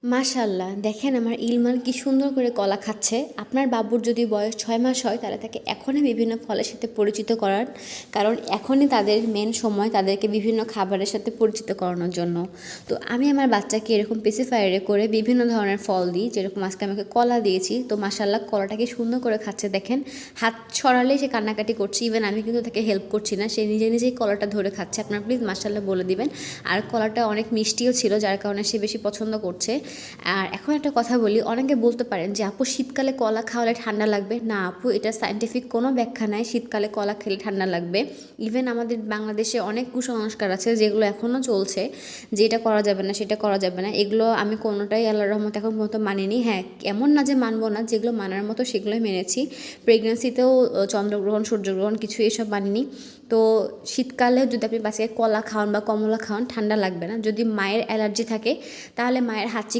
মাশাআল্লাহ দেখেন আমার ইলমান কি সুন্দর করে কলা খাচ্ছে। আপনার বাবুর যদি বয়স 6 মাস হয় তাহলে তাকে এখনই বিভিন্ন ফলের সাথে পরিচিত করান, কারণ এখনই তাদের মেন সময় তাদেরকে বিভিন্ন খাবারের সাথে পরিচিত করানোর জন্য। তো আমি আমার বাচ্চাকে এরকম পেসিফায়ারে করে বিভিন্ন ধরনের ফল দিই, যেরকম আজকে আমাকে কলা দিয়েছি। তো মাশাআল্লাহ কলাটাকে সুন্দর করে খাচ্ছে দেখেন, হাত ছড়ালেই সে কান্নাকাটি করছে। ইভেন আমি কিন্তু তাকে হেল্প করছি না, সে নিজে নিজেই কলাটা ধরে খাচ্ছে। আপনারা প্লিজ মাশাআল্লাহ বলে দিবেন। আর কলাটা অনেক মিষ্টিও ছিল, যার কারণে সে বেশি পছন্দ করছে। আর এখন একটা কথা বলি, অনেকে বলতে পারেন যে আপু শীতকালে কলা খাওয়ালে ঠান্ডা লাগবে। না আপু, এটা সায়েন্টিফিক কোনো ব্যাখ্যা নাই শীতকালে কলা খেলে ঠান্ডা লাগবে। ইভেন আমাদের বাংলাদেশে অনেক কুসংস্কার আছে যেগুলো এখনও চলছে, যে এটা করা যাবে না সেটা করা যাবে না। এগুলো আমি কোনোটাই আল্লাহর রহমতে এখন পর্যন্ত মানিনি। হ্যাঁ, এমন না যে মানবো না, যেগুলো মানার মতো সেগুলোই মেনেছি। প্রেগনেন্সিতেও চন্দ্রগ্রহণ সূর্যগ্রহণ কিছু এসব মানিনি। তো শীতকালে যদি আপনি বাচ্চাকে কলা খাওয়ান বা কমলা খাওয়ান ঠান্ডা লাগবে না। যদি মায়ের অ্যালার্জি থাকে তাহলে মায়ের হাঁচি